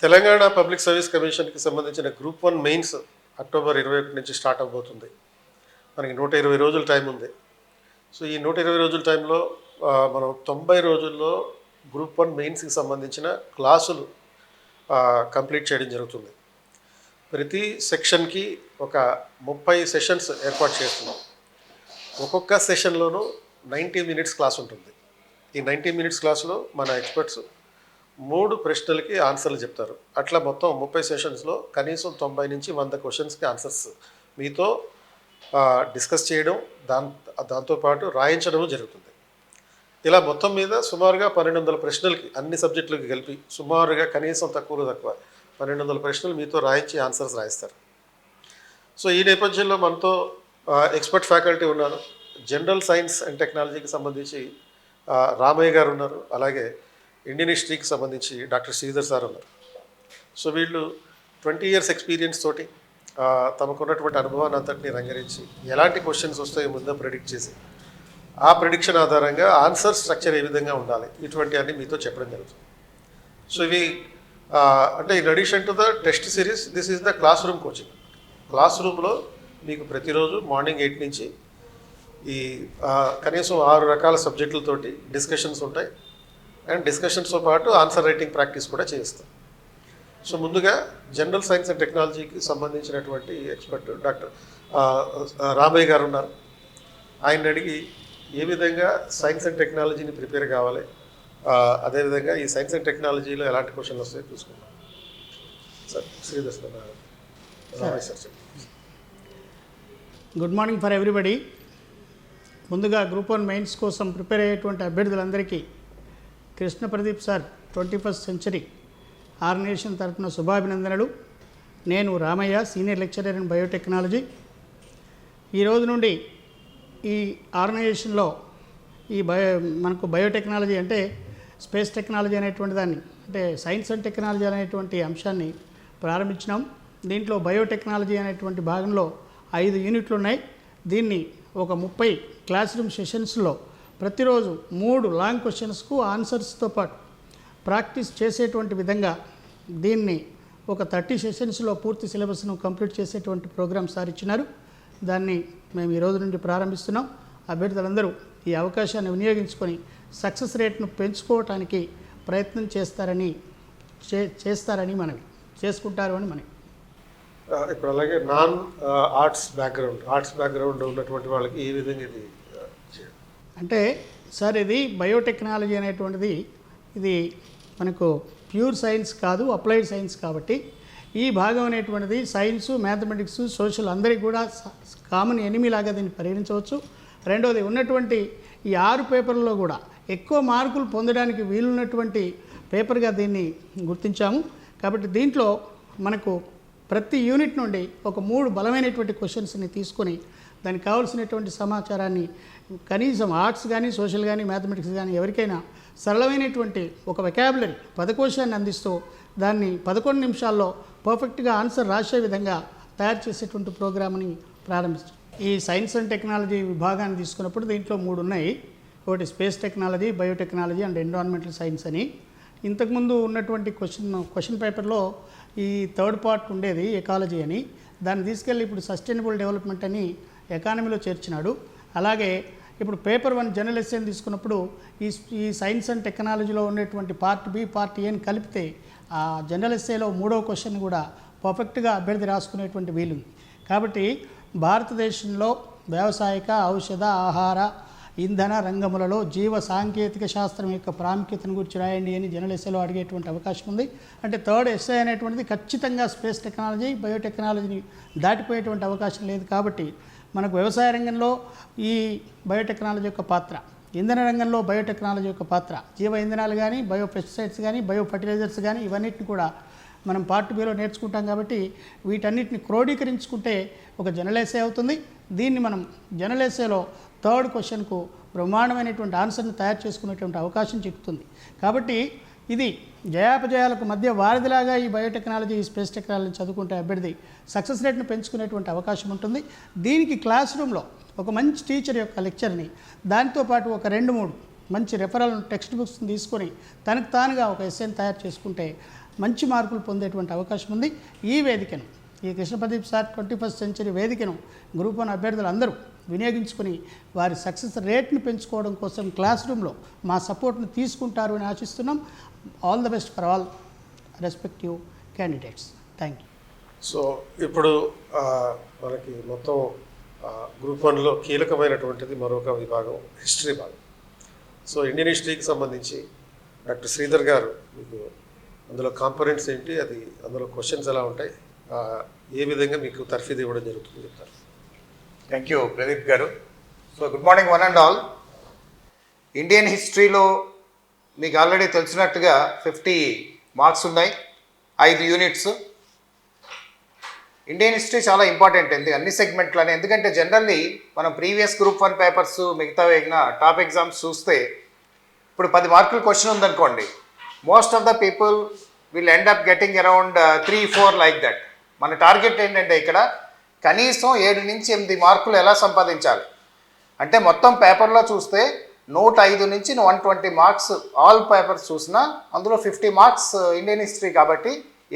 Telangana public service కమిషన్కి సంబంధించిన group 1 mains October 21 నుంచి స్టార్ట్ అవబోతుంది. మనకి 120 రోజుల టైం ఉంది. సో ఈ 120 రోజుల టైంలో మనం 90 రోజుల్లో గ్రూప్ 1 మెయిన్స్కి సంబంధించిన క్లాసులు కంప్లీట్ చేయడం జరుగుతుంది. ప్రతి సెక్షన్కి ఒక 30 సెషన్స్ ఏర్పాటు చేస్తున్నాం. ఒక్కొక్క సెషన్లోనూ 90 మినిట్స్ క్లాస్ ఉంటుంది. ఈ 90 మినిట్స్ క్లాసులో మన ఎక్స్పర్ట్స్ 3 ప్రశ్నలకి ఆన్సర్లు చెప్తారు. అట్లా మొత్తం 30 సెషన్స్లో కనీసం 90 నుంచి 100 క్వశ్చన్స్కి ఆన్సర్స్ మీతో డిస్కస్ చేయడం, దాంతోపాటు రాయించడం జరుగుతుంది. ఇలా మొత్తం మీద సుమారుగా 1200 ప్రశ్నలకి అన్ని సబ్జెక్టులకి కలిపి సుమారుగా కనీసం తక్కువ 1200 ప్రశ్నలు మీతో రాయించి ఆన్సర్స్ రాయిస్తారు. సో ఈ నేపథ్యంలో మనతో ఎక్స్పర్ట్ ఫ్యాకల్టీ ఉన్నారు. జనరల్ సైన్స్ అండ్ టెక్నాలజీకి సంబంధించి రామయ్య గారు ఉన్నారు. అలాగే ఇండియన్ హిస్టరీకి సంబంధించి డాక్టర్ శ్రీధర్ సార్ ఉన్నారు. సో వీళ్ళు 20 ఇయర్స్ ఎక్స్పీరియన్స్ తోటి తమకున్నటువంటి అనుభవాన్ని అంతటిని రంగరించి ఎలాంటి క్వశ్చన్స్ వస్తాయో ముందే ప్రెడిక్ట్ చేసి ఆ ప్రెడిక్షన్ ఆధారంగా ఆన్సర్ స్ట్రక్చర్ ఏ విధంగా ఉండాలి ఇటువంటి అన్ని మీతో చెప్పడం జరుగుతుంది. సో ఇవి అంటే in addition to the test series, this is the class room coaching. Class రూమ్లో మీకు ప్రతిరోజు మార్నింగ్ 8 నుంచి ఈ కనీసం 6 రకాల సబ్జెక్టులతోటి డిస్కషన్స్ ఉంటాయి. అండ్ డిస్కషన్స్తో పాటు ఆన్సర్ రైటింగ్ ప్రాక్టీస్ కూడా చేయిస్తాం. సో ముందుగా జనరల్ సైన్స్ అండ్ టెక్నాలజీకి సంబంధించినటువంటి ఎక్స్పర్ట్ డాక్టర్ రామయ్య గారు ఉన్నారు. ఆయన అడిగి ఏ విధంగా సైన్స్ అండ్ టెక్నాలజీని ప్రిపేర్ కావాలి, అదేవిధంగా ఈ సైన్స్ అండ్ టెక్నాలజీలో ఎలాంటి క్వశ్చన్లు వస్తాయో చూసుకుందాం. Sir Sridhar sir, Ramaiah sir. Good morning for everybody. ముందుగా గ్రూప్ 1 మెయిన్స్ కోసం ప్రిపేర్ అయ్యేటువంటి అభ్యర్థులందరికీ Krishna Pradeep sir 21st century organization తరఫున శుభాభినందనలు. నేను Ramaiah, senior lecturer in biotechnology. ఈ రోజు నుండి ఈ ఆర్గనైజేషన్లో మనకు బయోటెక్నాలజీ అంటే స్పేస్ టెక్నాలజీ అనేటువంటి దాన్ని, అంటే సైన్స్ అండ్ టెక్నాలజీ అనేటువంటి అంశాన్ని ప్రారంభించినాం. దీంట్లో బయోటెక్నాలజీ అనేటువంటి భాగంలో 5 యూనిట్లు ఉన్నాయి. దీన్ని ఒక 30 క్లాస్ రూమ్ సెషన్స్లో ప్రతిరోజు 3 లాంగ్ క్వశ్చన్స్కు ఆన్సర్స్తో పాటు ప్రాక్టీస్ చేసేటువంటి విధంగా దీన్ని ఒక 30 సెషన్స్లో పూర్తి సిలబస్ను కంప్లీట్ చేసేటువంటి ప్రోగ్రామ్ సార్ ఇచ్చినారు. దాన్ని మేము ఈ రోజు నుండి ప్రారంభిస్తున్నాం. అభ్యర్థులందరూ ఈ అవకాశాన్ని వినియోగించుకొని సక్సెస్ రేట్ను పెంచుకోవటానికి ప్రయత్నం చేస్తారని మనవి చేసుకుంటారు అని మనవి. ఇప్పుడు అలాగే నాన్ ఆర్ట్స్ బ్యాక్గ్రౌండ్ ఉన్నటువంటి వాళ్ళకి ఏ విధంగా ఇది అంటే సార్, ఇది బయోటెక్నాలజీ అనేటువంటిది ఇది మనకు ప్యూర్ సైన్స్ కాదు, అప్లైడ్ సైన్స్. కాబట్టి ఈ భాగం అనేటువంటిది సైన్సు, మ్యాథమెటిక్స్, సోషల్ అందరికీ కూడా కామన్ ఎనిమీ లాగా దీన్ని పరిగణించవచ్చు. రెండవది, ఉన్నటువంటి ఈ 6 పేపర్లలో కూడా ఎక్కువ మార్కులు పొందడానికి వీలున్నటువంటి పేపర్గా దీన్ని గుర్తించాము. కాబట్టి దీంట్లో మనకు ప్రతి యూనిట్ నుండి ఒక 3 బలమైనటువంటి క్వశ్చన్స్ని తీసుకొని దానికి కావాల్సినటువంటి సమాచారాన్ని కనీసం ఆర్ట్స్ కానీ, సోషల్ కానీ, మ్యాథమెటిక్స్ కానీ ఎవరికైనా సరళమైనటువంటి ఒక వెకాబులరీ పదకోశాన్ని అందిస్తూ దాన్ని 11 నిమిషాల్లో పర్ఫెక్ట్గా ఆన్సర్ రాసే విధంగా తయారు చేసేటువంటి ప్రోగ్రామ్ని ప్రారంభిస్తాం. ఈ సైన్స్ అండ్ టెక్నాలజీ విభాగాన్ని తీసుకున్నప్పుడు దీంట్లో 3 ఉన్నాయి. ఒకటి space technology, biotechnology and environmental science అని. ఇంతకుముందు ఉన్నటువంటి క్వశ్చన్ పేపర్లో ఈ 3rd పార్ట్ ఉండేది ఎకాలజీ అని. దాన్ని తీసుకెళ్ళి ఇప్పుడు సస్టైనబుల్ డెవలప్మెంట్ అని ఎకానమీలో చేర్చినాడు. అలాగే ఇప్పుడు పేపర్ 1 జనరల్ ఎస్సేని తీసుకున్నప్పుడు ఈ సైన్స్ అండ్ టెక్నాలజీలో ఉండేటువంటి పార్ట్ బి, పార్ట్ ఏని కలిపితే ఆ జనరల్ ఎస్సేలో 3వ క్వశ్చన్ కూడా పర్ఫెక్ట్గా అభ్యర్థి రాసుకునేటువంటి వీలుంది. కాబట్టి భారతదేశంలో వ్యవసాయక, ఔషధ, ఆహార, ఇంధన రంగములలో జీవ సాంకేతిక శాస్త్రం యొక్క ప్రాముఖ్యతను గురించి రాయండి అని జనరల్ ఎస్సేలో అడిగేటువంటి అవకాశం ఉంది. అంటే 3rd ఎస్సే అనేటువంటిది ఖచ్చితంగా స్పేస్ టెక్నాలజీ, బయోటెక్నాలజీని దాటిపోయేటువంటి అవకాశం లేదు. కాబట్టి మనకు వ్యవసాయ రంగంలో ఈ బయోటెక్నాలజీ యొక్క పాత్ర, ఇంధన రంగంలో బయోటెక్నాలజీ యొక్క పాత్ర, జీవ ఇంధనాలు కానీ, బయో పెస్టిసైడ్స్ కానీ, బయో ఫర్టిలైజర్స్ కానీ ఇవన్నిటిని కూడా మనం పార్ట్ బిలో నేర్చుకుంటాం. కాబట్టి వీటన్నిటిని క్రోడీకరించుకుంటే ఒక జనరల్ ఎస్సే అవుతుంది. దీన్ని మనం జనరల్ ఎస్సేలో 3rd క్వశ్చన్కు బ్రహ్మాండమైనటువంటి ఆన్సర్ని తయారు చేసుకునేటువంటి అవకాశం చిక్కుతుంది. కాబట్టి ఇది జయాపజయాలకు మధ్య వారధిలాగా ఈ బయోటెక్నాలజీ, ఈ స్పేస్ టెక్నాలజీ చదువుకుంటే అభ్యర్థి సక్సెస్ రేట్ను పెంచుకునేటువంటి అవకాశం ఉంటుంది. దీనికి క్లాస్ రూమ్లో ఒక మంచి టీచర్ యొక్క లెక్చర్ని, దాంతోపాటు ఒక 2-3 మంచి రెఫరల్ టెక్స్ట్ బుక్స్ని తీసుకొని తనకు తానుగా ఒక ఎస్సేని తయారు చేసుకుంటే మంచి మార్కులు పొందేటువంటి అవకాశం ఉంది. ఈ వేదికను, ఈ Krishna Pradeep sir 21st century వేదికను గ్రూప్ 1 అభ్యర్థులు అందరూ వినియోగించుకుని వారి సక్సెస్ రేట్ని పెంచుకోవడం కోసం క్లాస్ రూమ్లో మా సపోర్ట్ను తీసుకుంటారు అని ఆశిస్తున్నాం. All the best for all respective candidates. Thank you. So ఇప్పుడు మనకి మొత్తం గ్రూప్ 1లో కీలకమైనటువంటిది మరొక విభాగం హిస్టరీ భాగం. సో ఇండియన్ హిస్టరీకి సంబంధించి డాక్టర్ శ్రీధర్ గారు మీకు అందులో కాంపొనెంట్స్ ఏంటి, అది అందులో క్వశ్చన్స్ ఎలా ఉంటాయి, ఏ విధంగా మీకు తర్ఫీదు ఇవ్వడం జరుగుతుంది చెప్తారు. థ్యాంక్ యూ ప్రదీప్ గారు. So good morning one and all. Indian హిస్టరీలో మీకు ఆల్రెడీ తెలిసినట్టుగా 50 మార్క్స్ ఉన్నాయి, 5 యూనిట్స్. ఇండియన్ హిస్టరీ చాలా ఇంపార్టెంట్ అన్ని సెగ్మెంట్లని, ఎందుకంటే జనరల్లీ మనం ప్రీవియస్ గ్రూప్ 1 పేపర్స్ మిగతా టాప్ ఎగ్జామ్స్ చూస్తే ఇప్పుడు 10 మార్కుల క్వశ్చన్ ఉందనుకోండి, most of the people will end up getting around 3-4 like that. మన టార్గెట్ ఏంటంటే ఇక్కడ కనీసం 7 నుంచి 8 మార్కులు ఎలా సంపాదించాలి అంటే మొత్తం పేపర్లో చూస్తే 105 నుంచి 120 మార్క్స్ ఆల్ పేపర్స్ చూసినా అందులో 50 మార్క్స్ ఇండియన్ హిస్టరీ కాబట్టి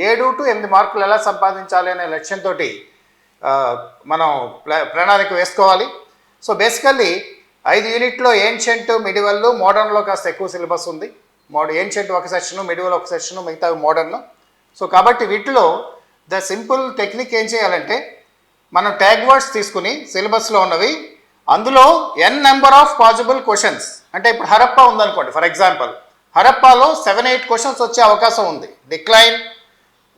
7 to 8 మార్కులు ఎలా సంపాదించాలి అనే లక్ష్యంతో మనం ప్రణాళిక వేసుకోవాలి. సో బేసికల్లీ 5 యూనిట్లో ఏన్షియంట్, మిడివల్, మోడర్న్లో కాస్త ఎక్కువ సిలబస్ ఉంది. ఏన్షియంట్ ఒక సెషను, మిడివల్ ఒక సెషను, మిగతా మోడర్న్. సో కాబట్టి వీటిలో ద సింపుల్ టెక్నిక్ ఏం చేయాలంటే మనం ట్యాగ్ వర్డ్స్ తీసుకుని సిలబస్లో ఉన్నవి అందులో n number of possible questions, అంటే ఇప్పుడు హరప్పా ఉందనుకోండి ఫర్ ఎగ్జాంపుల్, హరప్పాలో 7-8 క్వశ్చన్స్ వచ్చే అవకాశం ఉంది. Decline,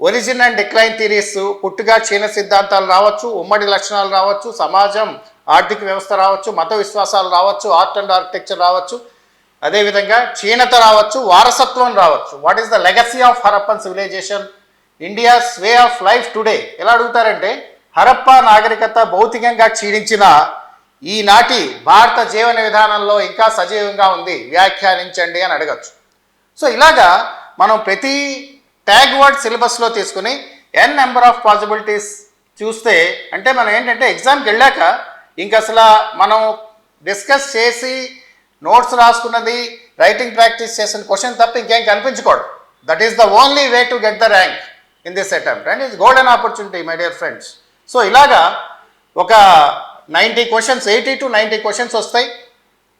origin and decline theories, పుట్టుగా క్షీణ సిద్ధాంతాలు రావచ్చు, ఉమ్మడి లక్షణాలు రావచ్చు, సమాజం ఆర్థిక వ్యవస్థ రావచ్చు, మత విశ్వాసాలు రావచ్చు, ఆర్ట్ అండ్ ఆర్కిటెక్చర్ రావచ్చు, అదేవిధంగా క్షీణత రావచ్చు, వారసత్వం రావచ్చు. What is the legacy of Harappan civilisation, India's way of life today. ఎలా అడుగుతారంటే హరప్పా నాగరికత భౌతికంగా క్షీణించిన ఈనాటి భారత జీవన విధానంలో ఇంకా సజీవంగా ఉంది, వ్యాఖ్యానించండి అని అడగచ్చు. సో ఇలాగా మనం ప్రతి ట్యాగ్ వర్డ్ సిలబస్లో తీసుకుని n నెంబర్ ఆఫ్ పాసిబిలిటీస్ చూస్తే అంటే మనం ఏంటంటే ఎగ్జామ్కి వెళ్ళాక ఇంక అసలు మనం డిస్కస్ చేసి నోట్స్ రాసుకున్నది, రైటింగ్ ప్రాక్టీస్ చేసిన క్వశ్చన్ తప్ప ఇంకేం కనిపించకూడదు. That is the only way to get the rank in this attempt and it's golden opportunity my dear friends. So ఇలాగా ఒక 90 క్వశ్చన్స్, 80 to 90 క్వశ్చన్స్ వస్తాయి.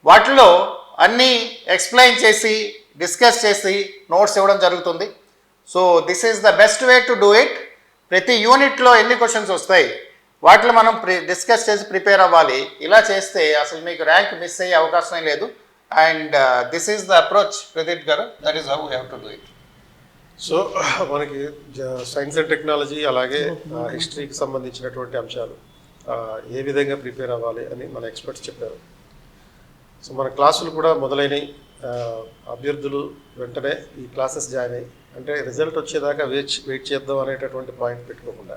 వాటిలో అన్నీ ఎక్స్ప్లెయిన్ చేసి డిస్కస్ చేసి నోట్స్ ఇవ్వడం జరుగుతుంది. So this is the best way to do it. ప్రతి యూనిట్లో ఎన్ని క్వశ్చన్స్ వస్తాయి వాటిలో మనం డిస్కస్ చేసి ప్రిపేర్ అవ్వాలి. ఇలా చేస్తే అసలు మీకు ర్యాంక్ మిస్ అయ్యే అవకాశమే లేదు. And this is the approach Pradeep garu, that is how we have to do it. So మనకి సైన్స్ అండ్ టెక్నాలజీ అలాగే హిస్టరీకి సంబంధించినటువంటి అంశాలు ఏ విధంగా ప్రిపేర్ అవ్వాలి అని మన ఎక్స్పర్ట్స్ చెప్పారు. సో మన క్లాసులు కూడా మొదలైనవి. అభ్యర్థులు వెంటనే ఈ క్లాసెస్ జాయిన్ అయ్యి అంటే రిజల్ట్ వచ్చేదాకా వెయిట్ చేద్దాం అనేటటువంటి పాయింట్ పెట్టుకోకుండా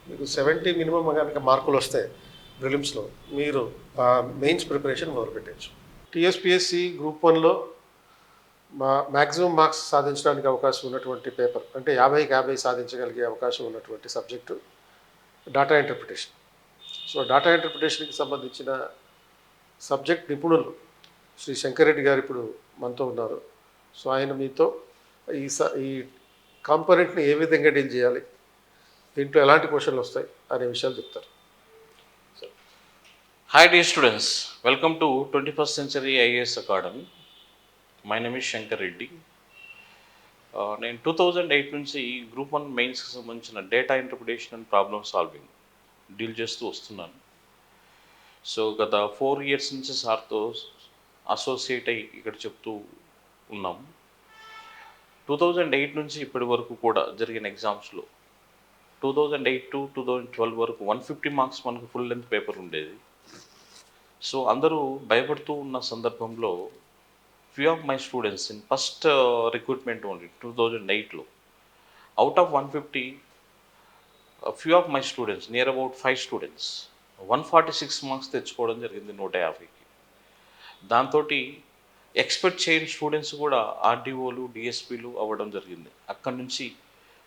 మీకు 70 మినిమం కనుక మార్కులు వస్తే ప్రిలిమ్స్లో మీరు మెయిన్స్ ప్రిపరేషన్ మొదలుపెట్టచ్చు. టీఎస్పిఎస్సి గ్రూప్ 1లో మ్యాక్సిమం మార్క్స్ సాధించడానికి అవకాశం ఉన్నటువంటి పేపర్ అంటే 50కి 50 సాధించగలిగే అవకాశం ఉన్నటువంటి subject data interpretation. So data ఇంటర్ప్రిటేషన్కి సంబంధించిన సబ్జెక్ట్ నిపుణులు శ్రీ శంకర్ రెడ్డి గారు ఇప్పుడు మనతో ఉన్నారు. సో ఆయన మీతో ఈ కాంపోనెంట్ని ఏ విధంగా డీల్ చేయాలి, దీంట్లో ఎలాంటి క్వశ్చన్లు వస్తాయి అనే విషయాలు చెప్తారు. Hi dear students, welcome to 21st Century IAS Academy. My name is Shankar Reddy. నేను 2008 నుంచి గ్రూప్ 1 మెయిన్స్కి సంబంధించిన data interpretation and problem solving deal చేస్తూ వస్తున్నాను. సో గత 4 years నుంచి సార్తో అసోసియేట్ అయ్యి ఇక్కడ చెప్తూ ఉన్నాము. 2008 నుంచి ఇప్పటి వరకు కూడా జరిగిన ఎగ్జామ్స్లో 2008 to 2012 వరకు 150 మార్క్స్ మనకు ఫుల్ లెంత్ పేపర్ ఉండేది. సో అందరూ భయపడుతూ ఉన్న సందర్భంలో few of my students in first recruitment only 2008లో out of 150 few of my students near about 5 students 146 marks తెచ్చుకోవడం జరిగింది 150కి. దాంతో ఎక్స్పెక్ట్ చేయని స్టూడెంట్స్ కూడా ఆర్డీఓలు, డిఎస్పీలు అవ్వడం జరిగింది. అక్కడి నుంచి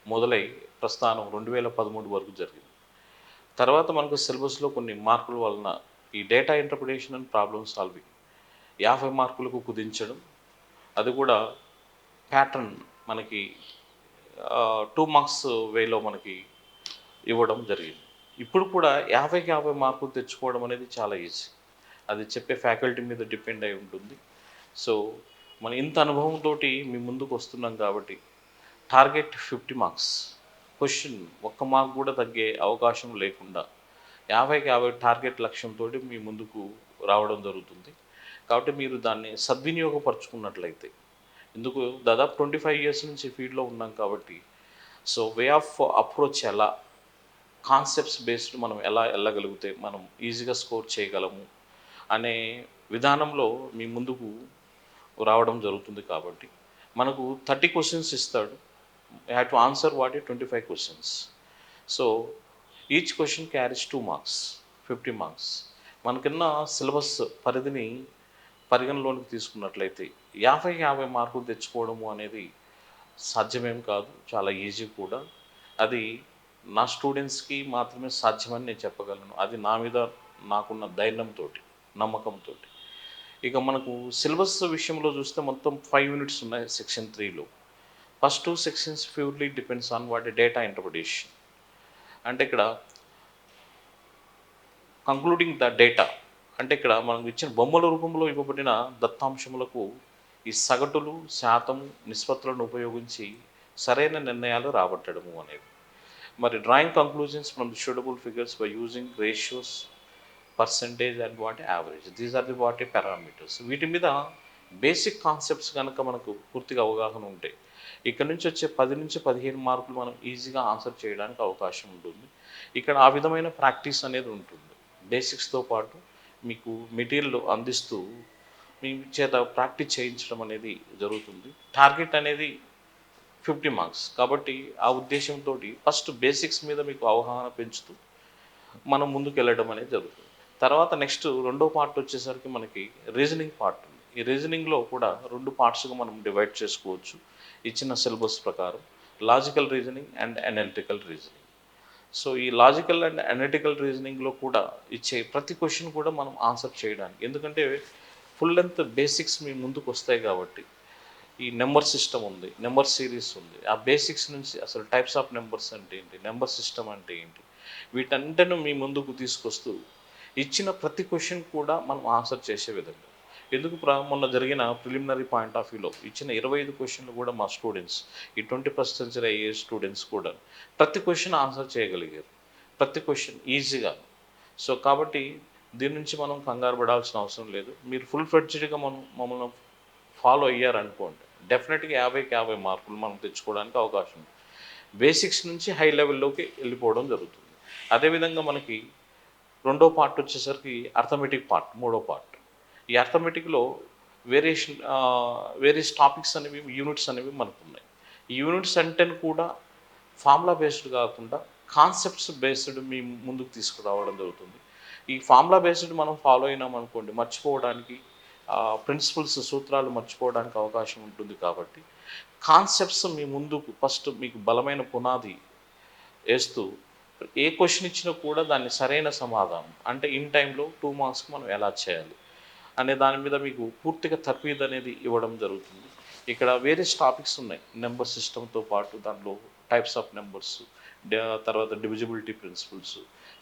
మొదలై ప్రస్థానం 2013 వరకు జరిగింది. తర్వాత మనకు సిలబస్లో కొన్ని మార్కుల వలన ఈ data interpretation and problem solving 50 మార్కులకు కుదించడం, అది కూడా ప్యాటర్న్ మనకి 2 మార్క్స్ వేలో మనకి ఇవ్వడం జరిగింది. ఇప్పుడు కూడా 50కి 50 మార్కులు తెచ్చుకోవడం అనేది చాలా ఈజీ. అది చెప్పే ఫ్యాకల్టీ మీద డిపెండ్ అయి ఉంటుంది. సో మనం ఇంత అనుభవంతోటి మీ ముందుకు వస్తున్నాం కాబట్టి టార్గెట్ 50 మార్క్స్. క్వశ్చన్ ఒక్క మార్క్ కూడా తగ్గే అవకాశం లేకుండా 50కి 50 టార్గెట్ లక్ష్యంతో మీ ముందుకు రావడం జరుగుతుంది. కాబట్టి మీరు దాన్ని సద్వినియోగపరుచుకున్నట్లయితే, ఎందుకు దాదాపు 25 ఇయర్స్ నుంచి ఫీల్డ్లో ఉన్నాం కాబట్టి, సో వే ఆఫ్ అప్రోచ్ ఎలా, కాన్సెప్ట్స్ బేస్డ్ మనం ఎలా వెళ్ళగలిగితే మనం ఈజీగా స్కోర్ చేయగలము అనే విధానంలో మీ ముందుకు రావడం జరుగుతుంది. కాబట్టి మనకు 30 క్వశ్చన్స్ ఇస్తాడు. You have to answer what ఈ 25 questions. So each question carries 2 marks, 50 marks. మనకిన్న సిలబస్ పరిధిని పరిగణలోనికి తీసుకున్నట్లయితే 50కి 50 మార్కులు తెచ్చుకోవడము అనేది సాధ్యమేం కాదు, చాలా ఈజీ కూడా. అది నా స్టూడెంట్స్కి మాత్రమే సాధ్యమని నేను చెప్పగలను. అది నా మీద నాకున్న ధైర్యంతో, నమ్మకంతో. ఇక మనకు సిలబస్ విషయంలో చూస్తే మొత్తం 5 యూనిట్స్ ఉన్నాయి సెక్షన్ 3లో. First 2 sections purely depends on వాటి డేటా ఇంటర్ప్రిటేషన్. అంటే ఇక్కడ కంక్లూడింగ్ ద డేటా అంటే ఇక్కడ మనకు ఇచ్చిన బొమ్మల రూపంలో ఇవ్వబడిన దత్తాంశములకు ఈ సగటులు, శాతము, నిష్పత్తులను ఉపయోగించి సరైన నిర్ణయాలు రాబట్టడము అనేది. మరి drawing conclusions from the suitable figures by using ratios, percentage and వాటి యావరేజ్. దీస్ ఆర్ ది వాటి పారామీటర్స్. వీటి మీద బేసిక్ కాన్సెప్ట్స్ కనుక మనకు పూర్తిగా అవగాహన ఉంటే ఇక్కడ నుంచి వచ్చే 10 నుంచి 15 మార్కులు మనం ఈజీగా ఆన్సర్ చేయడానికి అవకాశం ఉంటుంది. ఇక్కడ ఆ విధమైన ప్రాక్టీస్ అనేది ఉంటుంది. బేసిక్స్తో పాటు మీకు మెటీరియల్ అందిస్తూ మీ చేత ప్రాక్టీస్ చేయించడం అనేది జరుగుతుంది. టార్గెట్ అనేది 50 మార్క్స్ కాబట్టి ఆ ఉద్దేశంతో ఫస్ట్ బేసిక్స్ మీద మీకు అవగాహన పెంచుతూ మనం ముందుకు వెళ్ళడం అనేది జరుగుతుంది. తర్వాత నెక్స్ట్ రెండో పార్ట్ వచ్చేసరికి మనకి రీజనింగ్ పార్ట్ ఉంది. ఈ రీజనింగ్లో కూడా 2 పార్ట్స్గా మనం డివైడ్ చేసుకోవచ్చు ఇచ్చిన సిలబస్ ప్రకారం, logical reasoning and analytical reasoning. So ఈ లాజికల్ అండ్ అనలిటికల్ రీజనింగ్లో కూడా ఇచ్చే ప్రతి క్వశ్చన్ కూడా మనం ఆన్సర్ చేయడానికి, ఎందుకంటే ఫుల్ లెంత్ బేసిక్స్ మీ ముందుకు వస్తాయి కాబట్టి. ఈ నెంబర్ సిస్టమ్ ఉంది, నెంబర్ సిరీస్ ఉంది. ఆ బేసిక్స్ నుంచి అసలు టైప్స్ ఆఫ్ నెంబర్స్ అంటే ఏంటి, నెంబర్ సిస్టమ్ అంటే ఏంటి, వీటన్నిటిని మీ ముందుకు తీసుకొస్తూ ఇచ్చిన ప్రతి క్వశ్చన్ కూడా మనం ఆన్సర్ చేసే విధంగా. ఎందుకు మొన్న జరిగిన ప్రిలిమినరీ పాయింట్ ఆఫ్ వ్యూలో ఇచ్చిన 25 క్వశ్చన్లు కూడా మా స్టూడెంట్స్, ఈ 21st సెంచరీ అయ్యే స్టూడెంట్స్ కూడా ప్రతి క్వశ్చన్ ఆన్సర్ చేయగలిగారు, ప్రతి క్వశ్చన్ ఈజీగా. సో కాబట్టి దీని నుంచి మనం కంగారు పడాల్సిన అవసరం లేదు. మీరు ఫుల్ ఫ్లెడ్జ్డ్గా మమ్మల్ని ఫాలో అయ్యారనుకోండి, డెఫినెట్గా 50కి 50 మార్కులు మనం తెచ్చుకోవడానికి అవకాశం ఉంది. బేసిక్స్ నుంచి హై లెవెల్లోకి వెళ్ళిపోవడం జరుగుతుంది. అదేవిధంగా మనకి రెండో పార్ట్ వచ్చేసరికి అర్థమెటిక్ పార్ట్, మూడో పార్ట్. ఈ అర్థమెటిక్లో వేరియస్ టాపిక్స్ అనేవి, యూనిట్స్ అనేవి మనకు ఉన్నాయి. ఈ యూనిట్స్ అంటే కూడా ఫార్ములా బేస్డ్ కాకుండా కాన్సెప్ట్స్ బేస్డ్ మీ ముందుకు తీసుకురావడం జరుగుతుంది. ఈ ఫార్ములా బేస్డ్ మనం ఫాలో అయినాం అనుకోండి, మర్చిపోవడానికి, ప్రిన్సిపల్స్, సూత్రాలు మర్చిపోవడానికి అవకాశం ఉంటుంది. కాబట్టి కాన్సెప్ట్స్ మీ ముందుకు ఫస్ట్ మీకు బలమైన పునాది వేస్తూ ఏ క్వశ్చన్ ఇచ్చినా కూడా దాన్ని సరైన సమాధానం అంటే ఇన్ టైంలో 2 మార్క్స్కి మనం ఎలా చేయాలి అనే దాని మీద మీకు పూర్తిగా తర్ఫీదు అనేది ఇవ్వడం జరుగుతుంది. ఇక్కడ వేరియస్ టాపిక్స్ ఉన్నాయి. నెంబర్ సిస్టమ్తో పాటు దాంట్లో టైప్స్ ఆఫ్ నెంబర్స్, తర్వాత డివిజిబిలిటీ ప్రిన్సిపల్స్,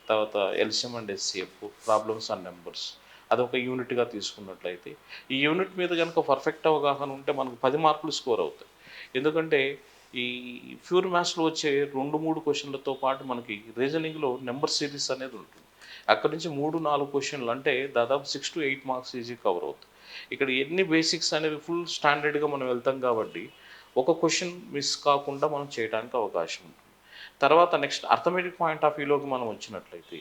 తర్వాత LCM and SCF, problems and numbers, అదొక యూనిట్గా తీసుకున్నట్లయితే ఈ యూనిట్ మీద కనుక పర్ఫెక్ట్ అవగాహన ఉంటే మనకు 10 మార్కులు స్కోర్ అవుతాయి. ఎందుకంటే ఈ ప్యూర్ మ్యాథ్స్లో వచ్చే 2-3 క్వశ్చన్లతో పాటు మనకి రీజనింగ్లో నెంబర్ సిరీస్ అనేది ఉంటుంది. అక్కడి నుంచి 3-4 క్వశ్చన్లు అంటే దాదాపు 6 to 8 మార్క్స్ ఈజీ కవర్ అవుతాయి. ఇక్కడ ఎన్ని బేసిక్స్ అనేవి ఫుల్ స్టాండర్డ్గా మనం వెళ్తాం కాబట్టి ఒక క్వశ్చన్ మిస్ కాకుండా మనం చేయడానికి అవకాశం ఉంటుంది. తర్వాత నెక్స్ట్ అర్థమెటిక్ పాయింట్ ఆఫ్ వ్యూలోకి మనం వచ్చినట్లయితే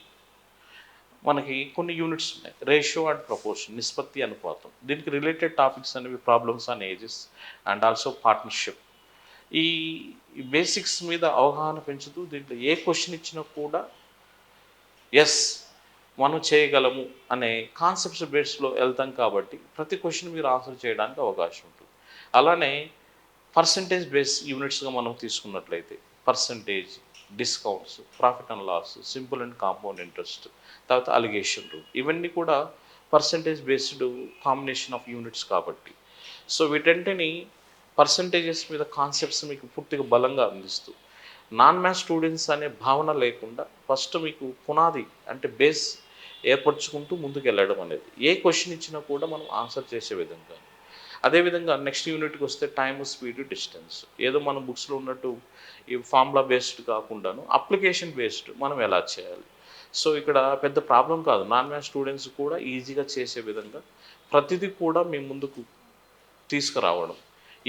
మనకి కొన్ని యూనిట్స్ ఉన్నాయి. రేషియో అండ్ ప్రపోర్షన్, నిష్పత్తి, అనుపాతం. దీనికి రిలేటెడ్ టాపిక్స్ అనేవి problems and ages and also partnership. ఈ బేసిక్స్ మీద అవగాహన పెంచుతూ దీంట్లో ఏ క్వశ్చన్ ఇచ్చినా కూడా ఎస్ మనం చేయగలము అనే కాన్సెప్ట్స్ బేస్లో వెళ్తాం కాబట్టి ప్రతి క్వశ్చన్ మీరు ఆన్సర్ చేయడానికి అవకాశం ఉంటుంది. అలానే పర్సంటేజ్ బేస్ యూనిట్స్గా మనం తీసుకున్నట్లయితే percentage, discounts, profit and loss, simple and compound interest, తర్వాత అలిగేషన్ రూల్, ఇవన్నీ కూడా percentage based combination of units కాబట్టి. సో వీటంటిని పర్సంటేజెస్ మీద కాన్సెప్ట్స్ మీకు పూర్తిగా బలంగా అందిస్తూ నాన్ మ్యాథ్స్ స్టూడెంట్స్ అనే భావన లేకుండా ఫస్ట్ మీకు పునాది అంటే బేస్ ఏర్పరచుకుంటూ ముందుకు వెళ్ళడం అనేది ఏ క్వశ్చన్ ఇచ్చినా కూడా మనం ఆన్సర్ చేసే విధంగా. అదేవిధంగా నెక్స్ట్ యూనిట్కి వస్తే టైమ్, స్పీడ్, డిస్టెన్స్. ఏదో మన బుక్స్లో ఉన్నట్టు ఈ ఫార్ములా బేస్డ్ కాకుండాను అప్లికేషన్ బేస్డ్ మనం ఎలా చేయాలి. సో ఇక్కడ పెద్ద ప్రాబ్లం కాదు, నాన్ మ్యాథ్స్ స్టూడెంట్స్ కూడా ఈజీగా చేసే విధంగా ప్రతిదీ కూడా మీ ముందుకు తీసుకురావడం.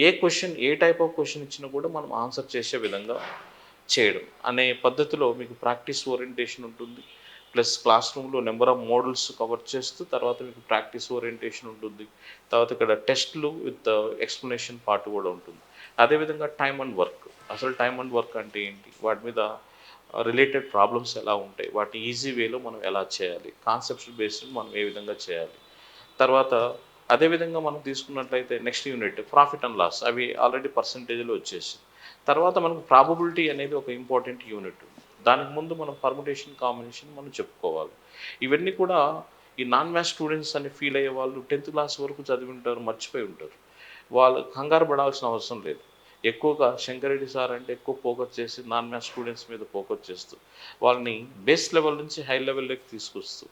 ఏ క్వశ్చన్ ఏ టైప్ ఆఫ్ క్వశ్చన్ ఇచ్చినా కూడా మనం ఆన్సర్ చేసే విధంగా చేయడం అనే పద్ధతిలో మీకు ప్రాక్టీస్ ఓరియంటేషన్ ఉంటుంది. ప్లస్ క్లాస్ రూమ్లో నెంబర్ ఆఫ్ మోడల్స్ కవర్ చేస్తూ తర్వాత మీకు ప్రాక్టీస్ ఓరియంటేషన్ ఉంటుంది. తర్వాత ఇక్కడ టెస్ట్లు విత్ ఎక్స్ప్లెనేషన్ పార్ట్ కూడా ఉంటుంది. అదేవిధంగా టైమ్ అండ్ వర్క్. అసలు టైమ్ అండ్ వర్క్ అంటే ఏంటి, వాటి మీద రిలేటెడ్ ప్రాబ్లమ్స్ ఎలా ఉంటాయి, వాటి ఈజీ వేలో మనం ఎలా చేయాలి, కాన్సెప్ట్స్ బేస్డ్ మనం ఏ విధంగా చేయాలి. తర్వాత అదేవిధంగా మనం తీసుకున్నట్లయితే next unit profit and loss, అవి ఆల్రెడీ పర్సంటేజ్లో వచ్చేసి. తర్వాత మనకు ప్రాబబిలిటీ అనేది ఒక ఇంపార్టెంట్ యూనిట్. దానికి ముందు మనం పర్ముటేషన్ కాంబినేషన్ మనం చెప్పుకోవాలి. ఇవన్నీ కూడా ఈ నాన్ మ్యాథ్స్ స్టూడెంట్స్ అని ఫీల్ అయ్యే వాళ్ళు 10th క్లాస్ వరకు చదివి ఉంటారు, మర్చిపోయి ఉంటారు. వాళ్ళు కంగారు పడాల్సిన అవసరం లేదు. ఎక్కువగా శంకరెడ్డి సార్ అంటే ఎక్కువ ఫోకస్ చేసి నాన్ మ్యాథ్స్ స్టూడెంట్స్ మీద ఫోకస్ చేస్తూ వాళ్ళని బేస్ లెవెల్ నుంచి హై లెవెల్లోకి తీసుకొస్తూ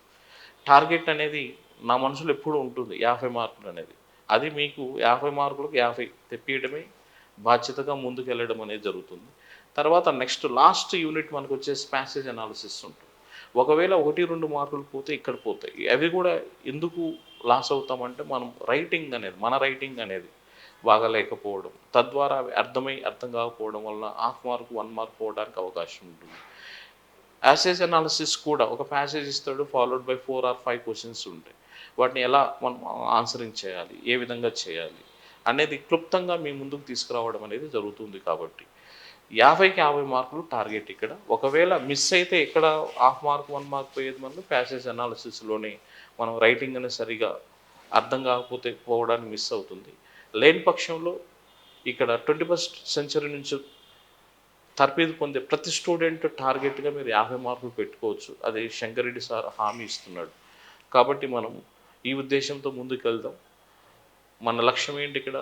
టార్గెట్ అనేది నా మనసులో ఎప్పుడూ ఉంటుంది 50 మార్కులు అనేది. అది మీకు 50 మార్కులకు 50 తెప్పియడమే బాధ్యతగా ముందుకు వెళ్ళడం అనేది జరుగుతుంది. తర్వాత నెక్స్ట్ లాస్ట్ యూనిట్ మనకు వచ్చేసి ప్యాసేజ్ అనాలిసిస్ ఉంటుంది. ఒకవేళ 1-2 మార్కులు పోతే ఇక్కడ పోతాయి. అవి కూడా ఎందుకు లాస్ అవుతామంటే మనం మన రైటింగ్ అనేది బాగాలేకపోవడం, తద్వారా అవి అర్థం కాకపోవడం వల్ల హాఫ్ మార్క్ 1 మార్క్ పోవడానికి అవకాశం ఉంటుంది. ప్యాసేజ్ అనాలిసిస్ కూడా ఒక ప్యాసేజ్ ఇస్తాడు, ఫాలోడ్ బై 4 or 5 క్వశ్చన్స్ ఉంటాయి. వాటిని ఎలా మనం ఆన్సరింగ్ చేయాలి, ఏ విధంగా చేయాలి అనేది క్లుప్తంగా మీ ముందుకు తీసుకురావడం అనేది జరుగుతుంది. కాబట్టి 50కి 50 మార్కులు టార్గెట్ ఇక్కడ. ఒకవేళ మిస్ అయితే ఇక్కడ హాఫ్ మార్క్ 1 మార్క్ పోయేది మనకు ప్యాసేజ్ అనాలిసిస్లోనే మనం రైటింగ్ అనేది సరిగా అర్థం కాకపోతే పోవడానికి మిస్ అవుతుంది. లేని పక్షంలో ఇక్కడ 21st సెంచరీ నుంచి తర్ఫీదు పొందే ప్రతి స్టూడెంట్ టార్గెట్గా మీరు 50 మార్కులు పెట్టుకోవచ్చు. అది శంకరెడ్డి సార్ హామీ ఇస్తున్నాడు. కాబట్టి మనం ఈ ఉద్దేశంతో ముందుకు వెళ్దాం. మన లక్ష్యం ఏంటి, ఇక్కడ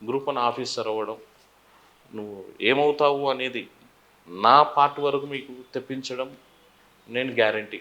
గ్రూప్ 1 ఆఫీసర్ అవ్వడం. నువ్వు ఏమవుతావు అనేది నా పార్ట్ వరకు మీకు తెప్పించడం నేను గ్యారంటీ.